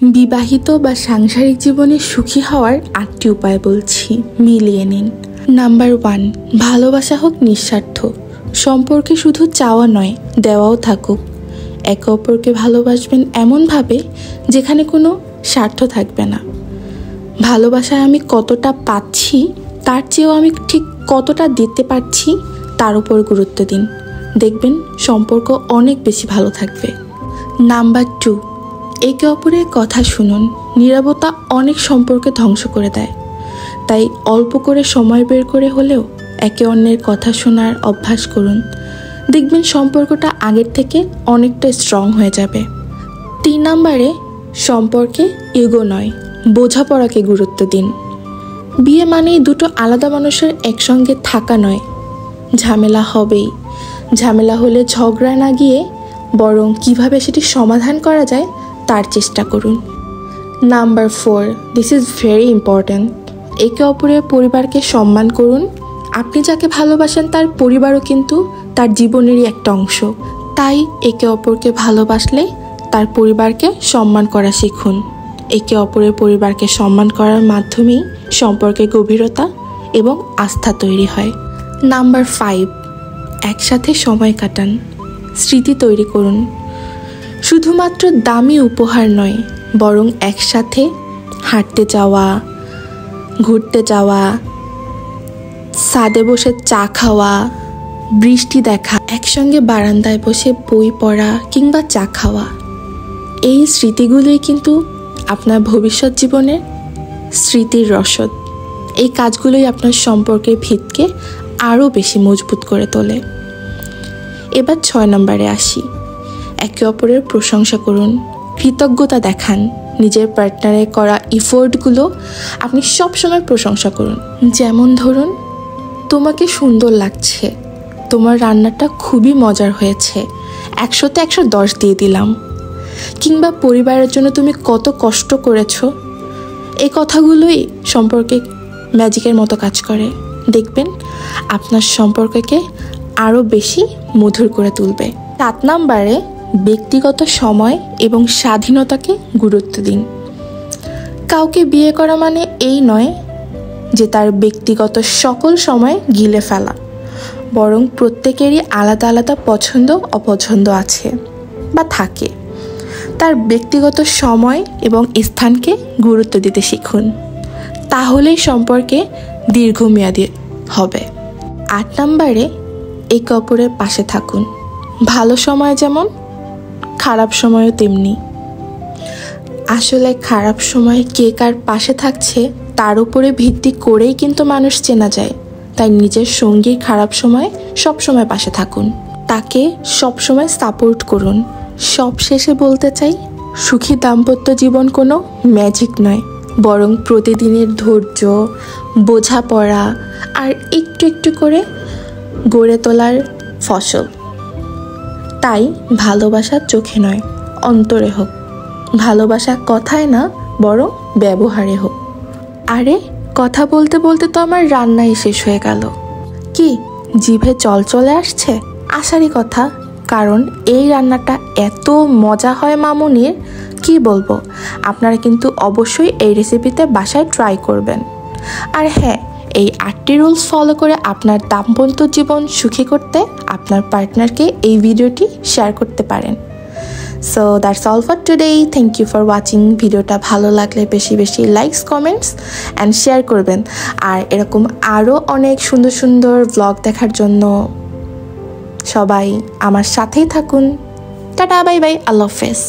বিবাহিত বা সাংসারিক জীবনে সুখী হওয়ার ৮টি উপায় বলছি, মিলিয়ে নিন। নাম্বার 1, ভালোবাসা হোক নিঃস্বার্থ। সম্পর্কে শুধু চাওয়া নয়, দেওয়াও থাকুক। একে অপরকে ভালোবাসবেন এমনভাবে যেখানে কোনো স্বার্থ থাকবে না। ভালোবাসায় আমি কতটা পাচ্ছি তার চেয়েও আমি ঠিক কতটা দিতে পারছি তার উপর গুরুত্ব দিন, দেখবেন সম্পর্ক অনেক বেশি ভালো থাকবে। নাম্বার 2, একে অপরের কথা শুনুন। নীরবতা অনেক সম্পর্কে ধ্বংস করে দেয়, তাই অল্প করে সময় বের করে হলেও একে অন্যের কথা শোনার অভ্যাস করুন, দেখবেন সম্পর্কটা আগের থেকে অনেকটা স্ট্রং হয়ে যাবে। 3 নম্বরে, সম্পর্কে ইগো নয়, বোঝাপড়াকে গুরুত্ব দিন। বিয়ে মানেই দুটো আলাদা মানুষের একসঙ্গে থাকা নয়। ঝামেলা হবেই, ঝামেলা হলে ঝগড়া না গিয়ে বরং কিভাবে সেটি সমাধান করা যায় তার চেষ্টা করুন। Number 4, this is very important, একে অপরের পরিবারকে সম্মান করুন। আপনি যাকে ভালোবাসেন তার পরিবারও কিন্তু তার জীবনেরই একটা অংশ, তাই একে অপরকে ভালোবাসলে তার পরিবারকে সম্মান করা শিখুন। একে অপরের পরিবারকে সম্মান করার মাধ্যমেই সম্পর্কের গভীরতা এবং আস্থা তৈরি হয়। নাম্বার 5, একসাথে সময় কাটান, স্মৃতি তৈরি করুন। শুধুমাত্র দামি উপহার নয়, বরং একসাথে হাঁটতে যাওয়া, ঘুরতে যাওয়া, ছাদে বসে চা খাওয়া, বৃষ্টি দেখা, একসঙ্গে বারান্দায় বসে বই পড়া কিংবা চা খাওয়া, এই স্মৃতিগুলোই কিন্তু আপনার ভবিষ্যৎ জীবনের স্মৃতির রসদ। এই কাজগুলোই আপনার সম্পর্কের ভিতকে আরও বেশি মজবুত করে তোলে। এবার 6 নম্বরে আসি, একে অপরের প্রশংসা করুন, কৃতজ্ঞতা দেখান। নিজের পার্টনারের করা এফোর্টগুলো আপনি সবসময় প্রশংসা করুন। যেমন ধরুন, তোমাকে সুন্দর লাগছে, তোমার রান্নাটা খুবই মজার হয়েছে, 100তে 110 দিয়ে দিলাম। কিংবা পরিবারের জন্য তুমি কত কষ্ট করেছো, এই কথাগুলোই সম্পর্কে ম্যাজিকের মতো কাজ করে। দেখবেন আপনার সম্পর্ককে আরও বেশি মধুর করে তুলবে। 7 নম্বরে, ব্যক্তিগত সময় এবং স্বাধীনতাকে গুরুত্ব দিন। কাউকে বিয়ে করা মানে এই নয় যে তার ব্যক্তিগত সকল সময় গিলে ফেলা, বরং প্রত্যেকেরই আলাদা আলাদা পছন্দ অপছন্দ আছে বা থাকে। তার ব্যক্তিগত সময় এবং স্থানকে গুরুত্ব দিতে শিখুন, তাহলেই সম্পর্কে দীর্ঘমেয়াদী হবে। 8 নম্বরে, একে অপরের পাশে থাকুন। ভালো সময় যেমন, খারাপ সময়ও তেমনি। আসলে খারাপ সময় কে কার পাশে থাকছে তার উপরে ভিত্তি করেই কিন্তু মানুষ চেনা যায়। তাই নিজের সঙ্গীর খারাপ সময় সবসময় পাশে থাকুন, তাকে সবসময় সাপোর্ট করুন। সবশেষে বলতে চাই, সুখী দাম্পত্য জীবন কোনো ম্যাজিক নয়, বরং প্রতিদিনের ধৈর্য, বোঝাপড়া আর একটু একটু করে গড়ে তোলার ফসল। তাই ভালোবাসা চোখে নয়, অন্তরে হোক। ভালোবাসা কথায় না, বরং ব্যবহারে হোক। আরে, কথা বলতে বলতে তো আমার রান্নাই শেষ হয়ে গেল। কি জিভে জল চলে আসছে? আসারই কথা, কারণ এই রান্নাটা এত মজা হয় মামুনির, কি বলবো। আপনারা কিন্তু অবশ্যই এই রেসিপিতে বাসায় ট্রাই করবেন। আর হ্যাঁ, এই 8টি রুলস ফলো করে আপনার দাম্পত্য জীবন সুখী করতে আপনার পার্টনারকে এই ভিডিওটি শেয়ার করতে পারেন। So that's all for today. Thank you for watching. ভিডিওটা ভালো লাগলে বেশি বেশি লাইকস, কমেন্টস অ্যান্ড শেয়ার করবেন। আর এরকম আরও অনেক সুন্দর সুন্দর ব্লগ দেখার জন্য সবাই আমার সাথেই থাকুন। টাটা, বাই বাই, আল্লাহ হাফেজ।